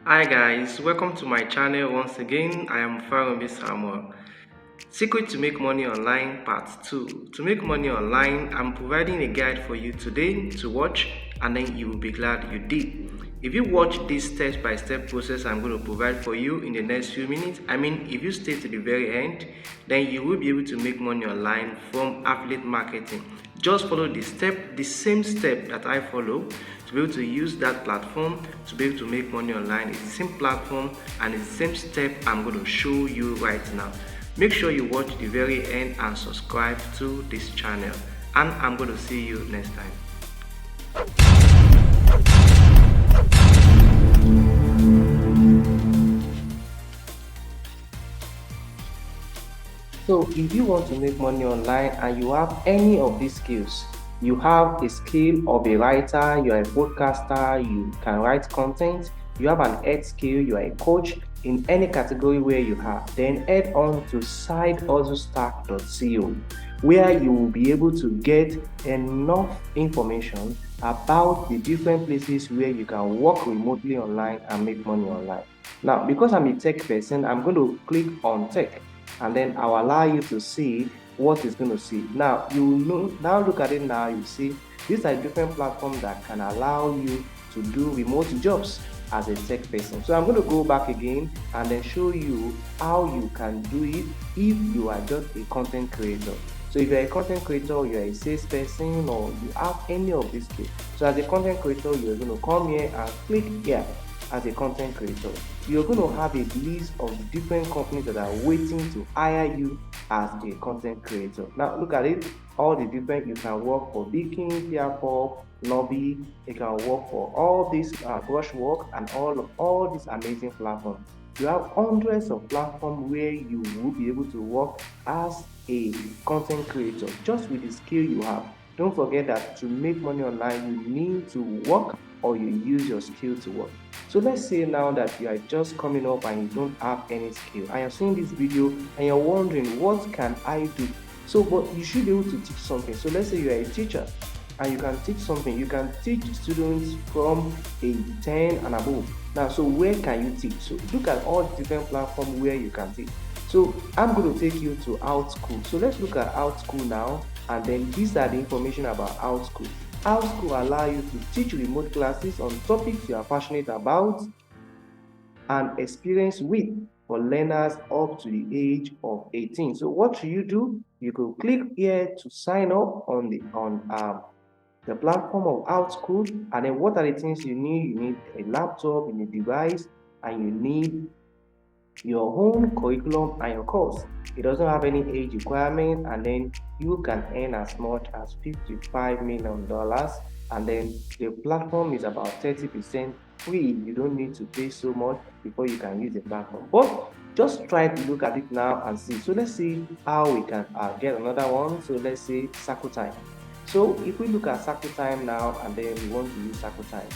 Hi guys, welcome to my channel once again. I am Farombi Samuel. Secret to make money online part 2. To make money online, I'm providing a guide for you today to watch and then you will be glad you did. If you watch this step-by-step process I'm going to provide for you in the next few minutes, if you stay to the very end, then you will be able to make money online from affiliate marketing. Just follow the same step that I follow to be able to use that platform to be able to make money online. It's the same platform and it's the same step I'm going to show you right now. Make sure you watch the very end and subscribe to this channel. And I'm going to see you next time. So if you want to make money online and you have any of these skills, you have a skill of a writer, you're a podcaster, you can write content, you have an ed skill, you are a coach in any category where you have, then head on to sidehustlestack.co where you will be able to get enough information about the different places where you can work remotely online and make money online. Now, because I'm a tech person, I'm going to click on tech and then I'll allow you to see what it's going to see. Now you know, now look at it now, you see these are different platforms that can allow you to do remote jobs as a tech person. So I'm going to go back again and then show you how you can do it if you are just a content creator. So if you're a content creator, you're a sales person, or you have any of these skills. So as a content creator, you're going to come here and click here as a content creator. You're going to have a list of different companies that are waiting to hire you as a content creator. Now look at it, all the different, you can work for Beacon, PR4, Lobby, you can work for all this Brushwork and all these amazing platforms. You have hundreds of platforms where you will be able to work as a content creator just with the skill you have. Don't forget that to make money online, you need to work or you use your skill to work. So let's say now that you are just coming up and you don't have any skill. I have seen this video and you're wondering, what can I do? So, but you should be able to teach something. So let's say you are a teacher and you can teach something. You can teach students from a 10 and above. Now, so where can you teach? So look at all the different platforms where you can teach. So I'm going to take you to OutSchool. So let's look at OutSchool now, and then these are the information about OutSchool. OutSchool allow you to teach remote classes on topics you are passionate about and experience with for learners up to the age of 18. So what should you do? You could click here to sign up on the platform of OutSchool, and then what are the things you need? You need a laptop, you need a device, and you need your own curriculum and your course. It doesn't have any age requirement, and then you can earn as much as $55 million. And then the platform is about 30% free. You don't need to pay so much before you can use the platform. But just try to look at it now and see. So let's see how we can get another one. So let's say Circle Time. So if we look at Circle Time now, and then we want to use Circle Time.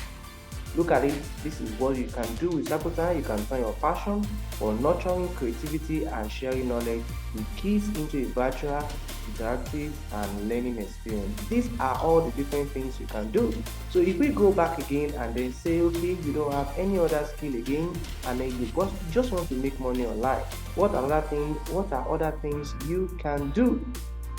Look at it, this is what you can do with Sakuta. You can turn your passion for nurturing creativity and sharing knowledge with kids into a virtual, interactive, and learning experience. These are all the different things you can do. So if we go back again and then say, okay, you don't have any other skill again, and then you just want to make money online, what are other things you can do?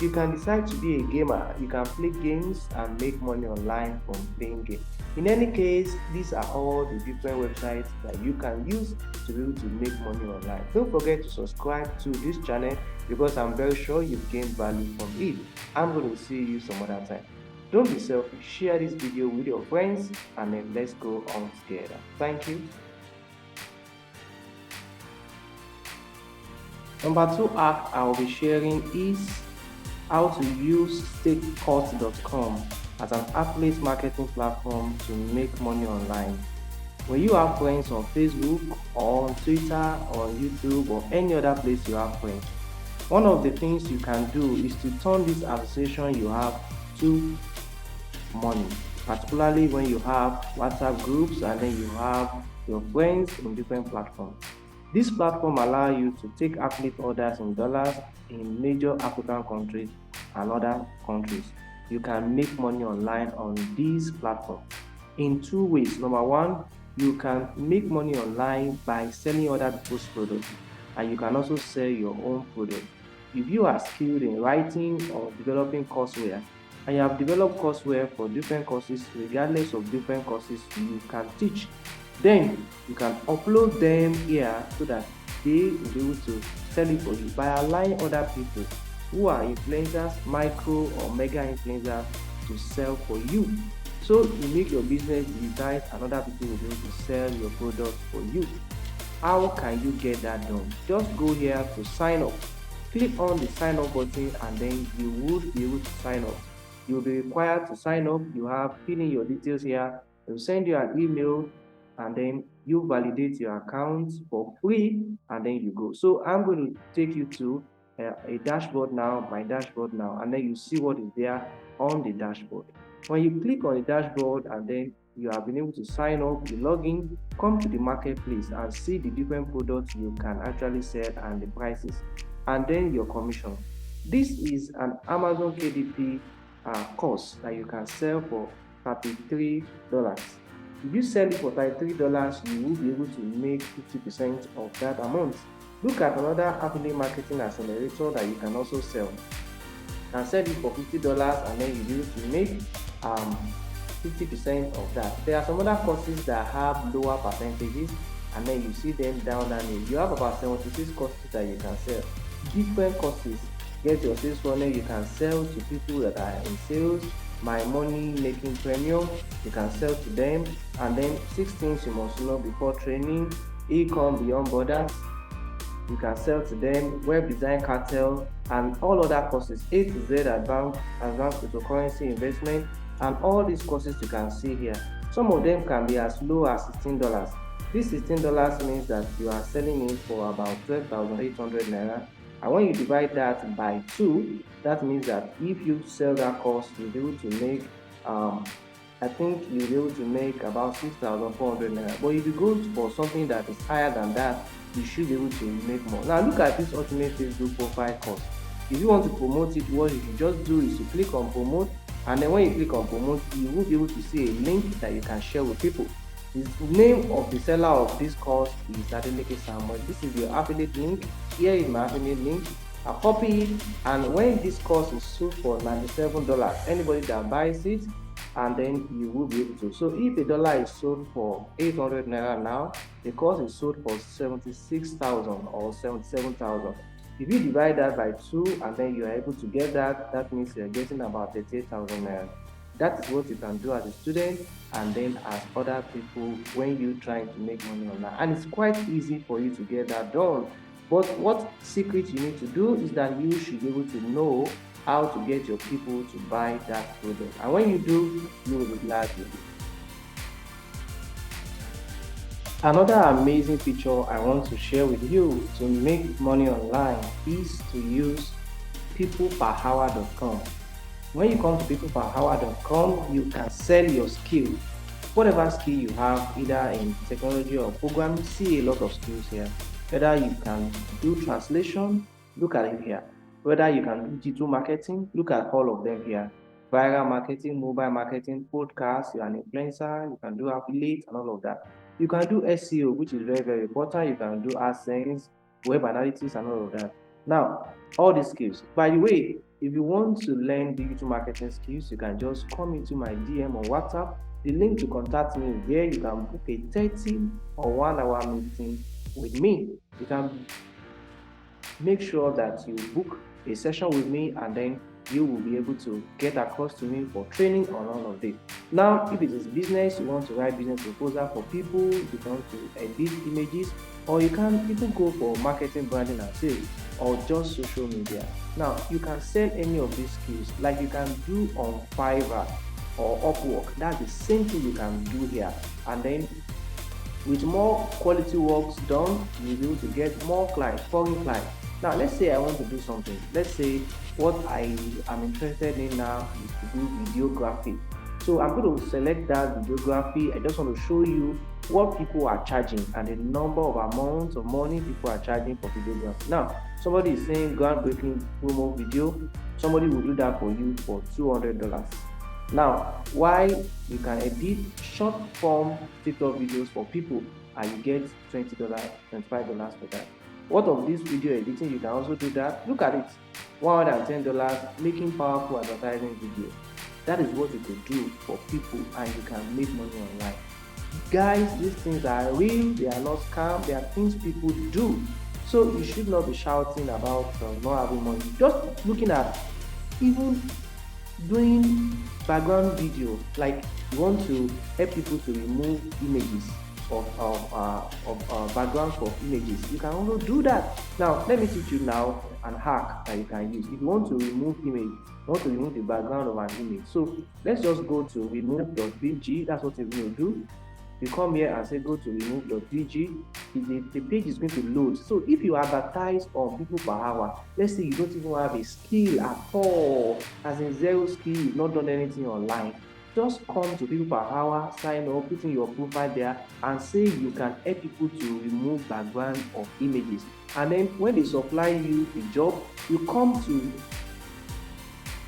You can decide to be a gamer. You can play games and make money online from playing games. In any case, these are all the different websites that you can use to be able to make money online. Don't forget to subscribe to this channel because I'm very sure you've gained value from it. I'm going to see you some other time. Don't be selfish. Share this video with your friends and then let's go on together. Thank you. Number 2 app I will be sharing is how to use stakecourt.com as an affiliate marketing platform to make money online. When you have friends on Facebook or on Twitter or on YouTube or any other place you have friends, one of the things you can do is to turn this association you have to money, particularly when you have WhatsApp groups and then you have your friends in different platforms. This platform allows you to take affiliate orders in dollars in major African countries and other countries. You can make money online on these platforms in two ways. Number one, You can make money online by selling other people's products, and you can also sell your own product. If you are skilled in writing or developing courseware, and you have developed courseware for different courses, regardless of different courses you can teach, then you can upload them here so that they will be able to sell it for you by allowing other people who are influencers, micro or mega influencers, to sell for you. So you make your business designed and other people will be able to sell your product for you. How can you get that done? Just go here to sign up. Click on the sign up button and then you would be able to sign up. You'll be required to sign up. You have fill in your details here. They'll send you an email and then you validate your account for free and then you go. So I'm going to take you to a dashboard now, my dashboard now, and then you see what is there on the dashboard. When you click on the dashboard and then you have been able to sign up, you log in, come to the marketplace and see the different products you can actually sell and the prices, and then your commission. This is an Amazon KDP course that you can sell for $33. If you sell it for $33, you will be able to make 50% of that amount. Look at another affiliate marketing accelerator that you can also sell. You can sell it for $50 and then you'll be able to make 50% of that. There are some other courses that have lower percentages and then you see them down and you have about 76 courses that you can sell. Different courses. Get your sales funnel, you can sell to people that are in sales. My money making premium, you can sell to them. And then 6 things you must know before training, e-com beyond borders, you can sell to them, web design cartel, and all other courses, A to Z advanced cryptocurrency investment, and all these courses you can see here. Some of them can be as low as $16. This $16 means that you are selling it for about 12,800 naira. And when you divide that by 2, that means that if you sell that course, you'll be able to make I think you'll be able to make about 6,400 naira. But if you go for something that is higher than that, you should be able to make more. Now look at this ultimate Facebook profile course. If you want to promote it, what you can just do is to click on promote, and then when you click on promote, you will be able to see a link that you can share with people. The name of the seller of this course is Adeleke Samuel. This is your affiliate link. Here is my affiliate link. I copy it, and when this course is sold for $97, anybody that buys it, and then you will be able to. So if $1 is sold for 800 naira now, the course is sold for 76,000 or 77,000. If you divide that by 2 and then you are able to get that, that means you're getting about 38,000 naira. That is what you can do as a student and then as other people when you trying to make money online. And it's quite easy for you to get that done. But what secret you need to do is that you should be able to know how to get your people to buy that product. And when you do, you will be glad you do. Another amazing feature I want to share with you to make money online is to use peopleperhour.com. When you come to peopleperhour.com, you can sell your skill. Whatever skill you have, either in technology or programming, see a lot of skills here. Whether you can do translation, look at it here. Whether you can do digital marketing, look at all of them here. Viral marketing, mobile marketing, podcast, you're an influencer, you can do affiliate and all of that. You can do SEO, which is very, very important. You can do AdSense, web analytics and all of that. Now, all these skills. By the way, if you want to learn digital marketing skills, you can just come into my DM on WhatsApp. The link to contact me is there. You can book a 30 or 1 hour meeting with me. You can make sure that you book a session with me and then you will be able to get across to me for training on all of this. Now, if it is business, you want to write business proposal for people, you want to edit images, or you can even go for marketing, branding and sales, or just social media. Now, you can sell any of these skills like you can do on Fiverr or Upwork. That's the same thing you can do here. And then with more quality works done, you'll be able to get more clients, foreign clients. Now, let's say I want to do something. Let's say what I am interested in now is to do videography. So I'm going to select that videography. I just want to show you what people are charging and the number of amounts of money people are charging for videography. Now, somebody is saying groundbreaking promo video. Somebody will do that for you for $200. Now, why you can edit short form TikTok videos for people and you get $20, $25 for that. What of this video editing? You can also do that. Look at it, $110 making powerful advertising videos. That is what you could do for people and you can make money online. Guys, these things are real, they are not scam, they are things people do. So you should not be shouting about not having money. Just looking at even doing background video, like you want to help people to remove images of backgrounds for images, you can also do that. Now let me teach you now an hack that you can use if you want to remove image, you want to remove the background of an image. So let's just go to remove.bg. That's what you're going to do. You come here and say go to remove.bg. The page is going to load. So if you advertise on Peopleperhour, let's say you don't even have a skill at all, as in zero skill, you've not done anything online, just come to Peopleperhour, sign up, put in your profile there and say you can help people to remove background of images. And then when they supply you a job, you come to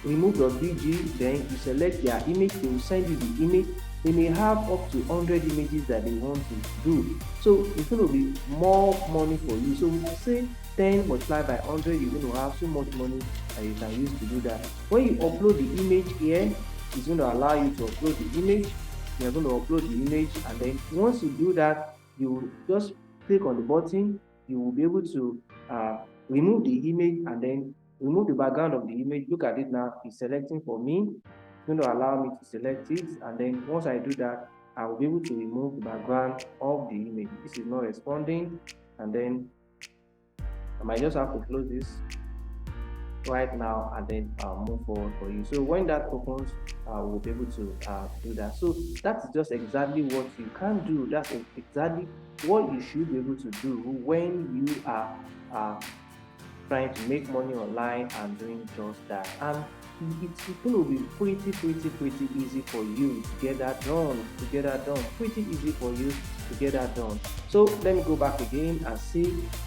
remove.bg, then you select their image, they will send you the image. They may have up to 100 images that they want to do. So it's going to be more money for you. So say 10 multiplied by 100, you're going to have so much money that you can use to do that. When you upload the image here, it's going to allow you to upload the image. You're going to upload the image, and then once you do that, you just click on the button. You will be able to remove the image and then remove the background of the image. Look at it now, it's selecting for me. It's going to allow me to select it, and then once I do that, I will be able to remove the background of the image. This is not responding, and then I might just have to close this right now and then move forward for you. So when that opens, we'll be able to do that. So that's just exactly what you can do. That's exactly what you should be able to do when you are trying to make money online and doing just that. And it's going to be pretty easy for you to get that done. Pretty easy for you to get that done. So let me go back again and see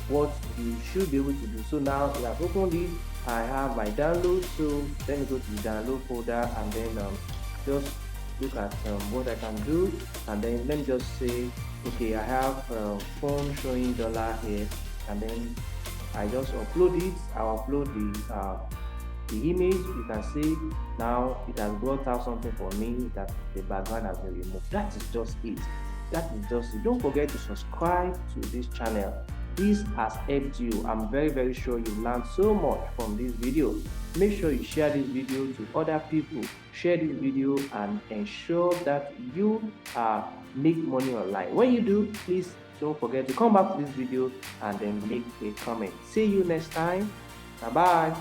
what you should be able to do. So now we have opened it. I have my download. So let me go to the download folder and then just look at what I can do. And then let me just say, okay, I have phone showing dollar here, and then I just upload it. I'll upload the image. You can see now it has brought out something for me that the background has been removed. That is just it. Don't forget to subscribe to this channel. This has helped you. I'm very sure you learned so much from this video. Make sure you share this video to other people. Share this video and ensure that you make money online. When you do, please don't forget to come back to this video and then make a comment. See you next time. Bye bye.